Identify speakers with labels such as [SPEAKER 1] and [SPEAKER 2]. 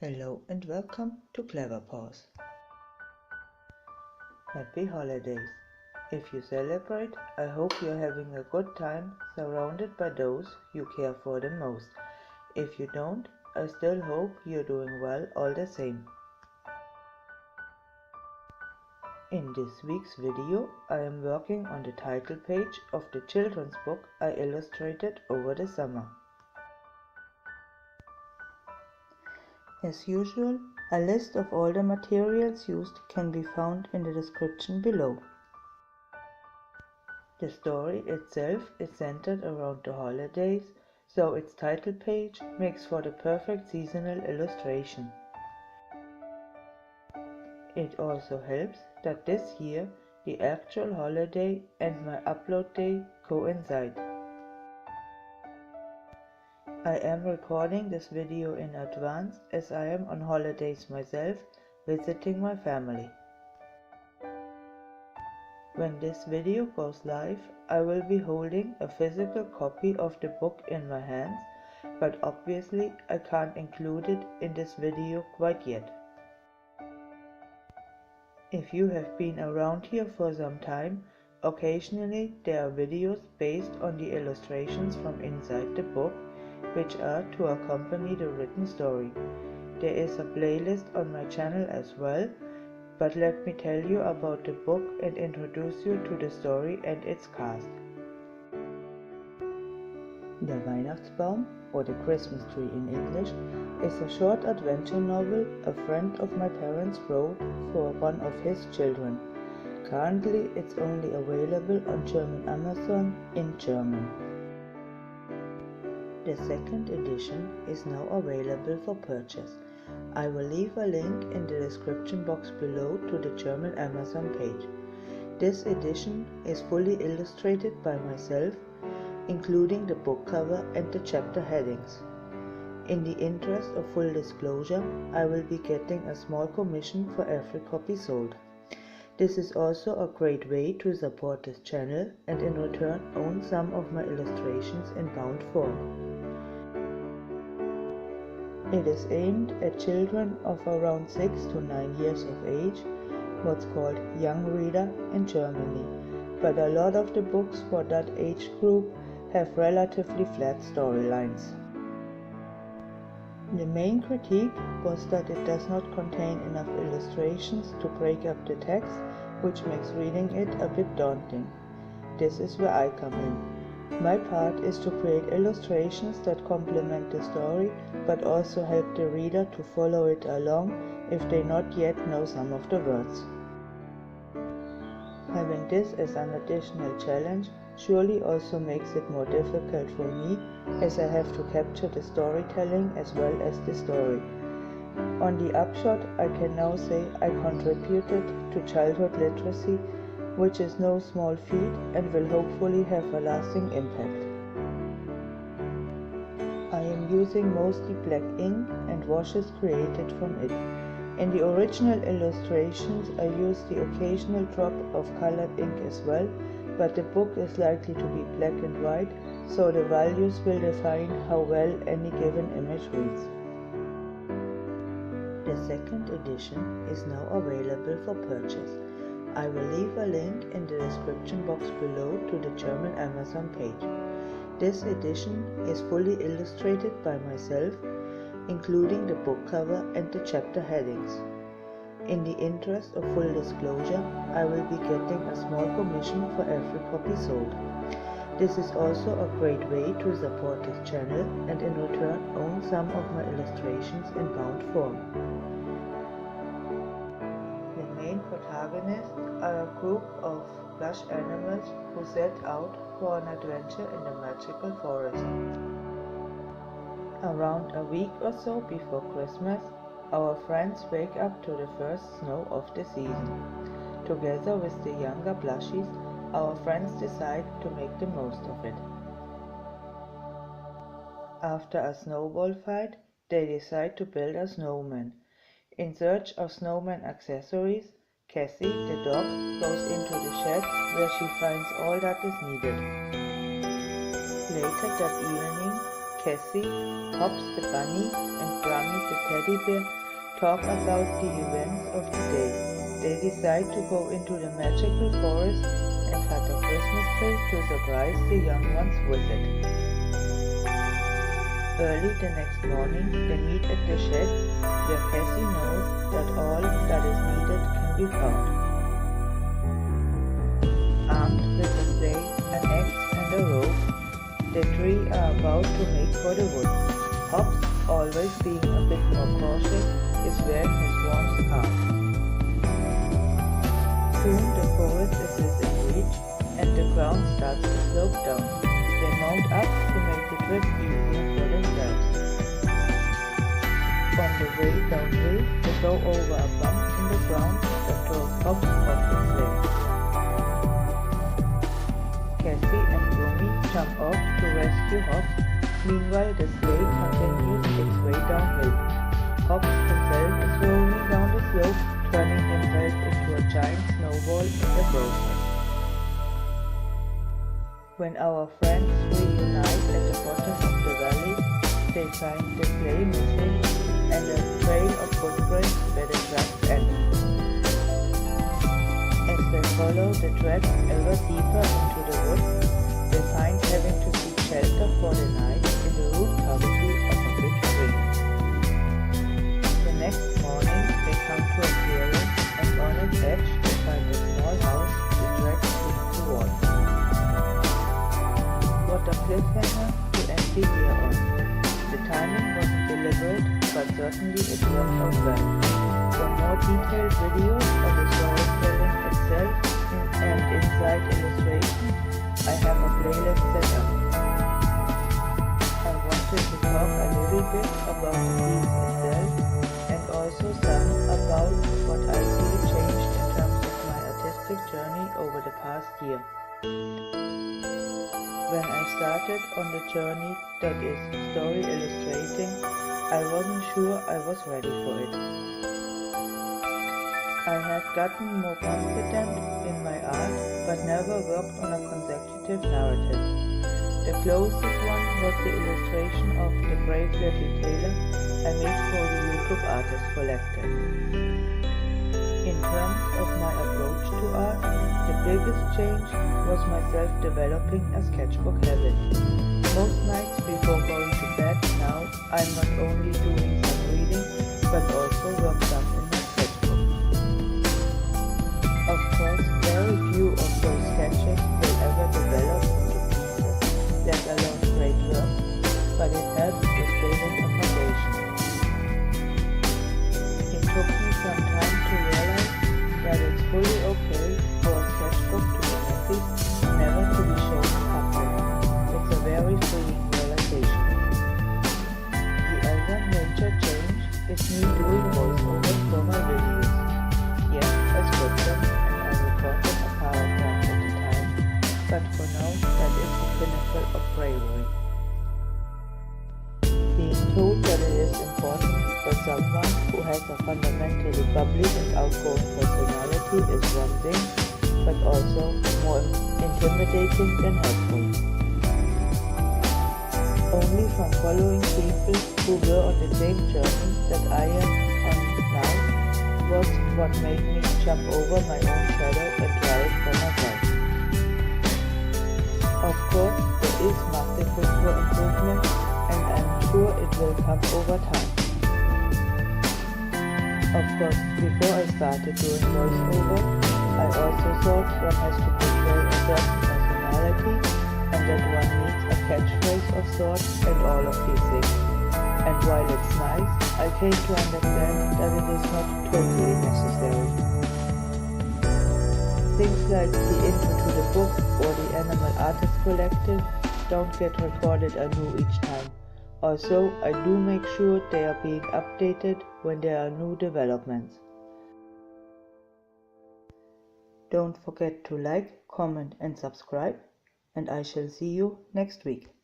[SPEAKER 1] Hello and welcome to clever-paws. Happy holidays! If you celebrate, I hope you're having a good time surrounded by those you care for the most. If you don't, I still hope you're doing well all the same. In this week's video, I am working on the title page of the children's book I illustrated over the summer. As usual, a list of all the materials used can be found in the description below. The story itself is centered around the holidays, so its title page makes for the perfect seasonal illustration. It also helps that this year the actual holiday and my upload day coincide. I am recording this video in advance as I am on holidays myself, visiting my family. When this video goes live, I will be holding a physical copy of the book in my hands, but obviously I can't include it in this video quite yet. If you have been around here for some time, occasionally there are videos based on the illustrations from inside the book, which are to accompany the written story. There is a playlist on my channel as well, but let me tell you about the book and introduce you to the story and its cast. Der Weihnachtsbaum, or the Christmas tree in English, is a short adventure novel a friend of my parents wrote for one of his children. Currently it's only available on German Amazon in German. The second edition is now available for purchase. I will leave a link in the description box below to the German Amazon page. This edition is fully illustrated by myself, including the book cover and the chapter headings. In the interest of full disclosure, I will be getting a small commission for every copy sold. This is also a great way to support this channel and in return own some of my illustrations in bound form. It is aimed at children of around 6 to 9 years of age, what's called young reader in Germany, but a lot of the books for that age group have relatively flat storylines. The main critique was that it does not contain enough illustrations to break up the text, which makes reading it a bit daunting. This is where I come in. My part is to create illustrations that complement the story, but also help the reader to follow it along if they not yet know some of the words. Having this as an additional challenge surely also makes it more difficult for me, as I have to capture the storytelling as well as the story. On the upshot, I can now say I contributed to childhood literacy, which is no small feat and will hopefully have a lasting impact. I am using mostly black ink and washes created from it. In the original illustrations I use the occasional drop of colored ink as well, but the book is likely to be black and white, so the values will define how well any given image reads. The second edition is now available for purchase. I will leave a link in the description box below to the German Amazon page. This edition is fully illustrated by myself, including the book cover and the chapter headings. In the interest of full disclosure, I will be getting a small commission for every copy sold. This is also a great way to support this channel and in return own some of my illustrations in bound form. The main protagonists are a group of plush animals who set out for an adventure in the magical forest. Around a week or so before Christmas, our friends wake up to the first snow of the season. Together with the younger plushies, our friends decide to make the most of it. After a snowball fight, they decide to build a snowman. In search of snowman accessories, Cassie, the dog, goes into the shed where she finds all that is needed. Later that evening, Cassie, Pops the bunny, and Brummy the teddy bear talk about the events of the day. They decide to go into the magical forest and cut a Christmas tree to surprise the young ones with it. Early the next morning, they meet at the shed where Cassie knows that all that is needed can be found. Armed with a sleigh, an axe and a rope, the three are about to make for the wood. Hobbs, always being a bit more cautious, is wearing his warm scarf. Soon the forest is within reach and the ground starts to slope down. They mount up to make the trip easier for themselves. On the way downhill, they go over a bump in the ground that throws Hobbs off the sleigh. Cassie and Romy jump off to rescue Hobbs. Meanwhile, the sleigh continues its way downhill. Hobbs himself is rolling down the slope, turning himself into a giant snowball in the process. When our friends reunite at the bottom of the valley, they find the sleigh missing and a trail of footprints where the tracks end. As they follow the tracks ever deeper into the woods, they find having to seek shelter for the night in the root cavity of a big tree. The next morning they come to a clearing and on its edge they find a small house the tracks lead towards. What a cliffhanger to end the year on. The timing wasn't deliberate, but certainly it worked out well. For more detailed videos on the storytelling itself and inside illustration, I have a playlist set up. I wanted to talk a little bit about the piece itself and also some about what I feel changed in terms of my artistic journey over the past year. When I started on the journey that is story illustrating, I wasn't sure I was ready for it. I had gotten more confident in my art, but never worked on a consecutive narrative. The closest one was the illustration of the brave little tailor I made for the YouTube Artist Collective. In terms of my approach to art, the biggest change was myself developing a sketchbook habit. Most nights before going to bed now, I'm not only doing some reading, but also work some in my sketchbook. Of course, very few of those sketches will ever develop into pieces, let alone great work, but it helps with building a foundation. It took me some time to realize that it's fully okay for a sketchbook to be messy, never to be shown in public. It's a very freeing realization. The other major change is me doing voiceover for my videos. Yes, I script them and I recorded a paragraph at a time, but for now that is the pinnacle of bravery. Being told that it is important for someone who has a fundamentally bubbly and outgoing personality is one thing, but also more intimidating than helpful. Only from following people who were on the same journey that I am on now was what made me jump over my own shadow and try it for myself. Of course, there is massive room for improvement, and I'm sure it will come over time. Of course, before I started doing voiceover, I also thought one has to portray a certain personality and that one needs a catchphrase of sorts and all of these things. And while it's nice, I came to understand that it is not totally necessary. Things like the intro to the book or the Animal Artist Collective don't get recorded anew each time. Also, I do make sure they are being updated when there are new developments. Don't forget to like, comment and subscribe, and I shall see you next week.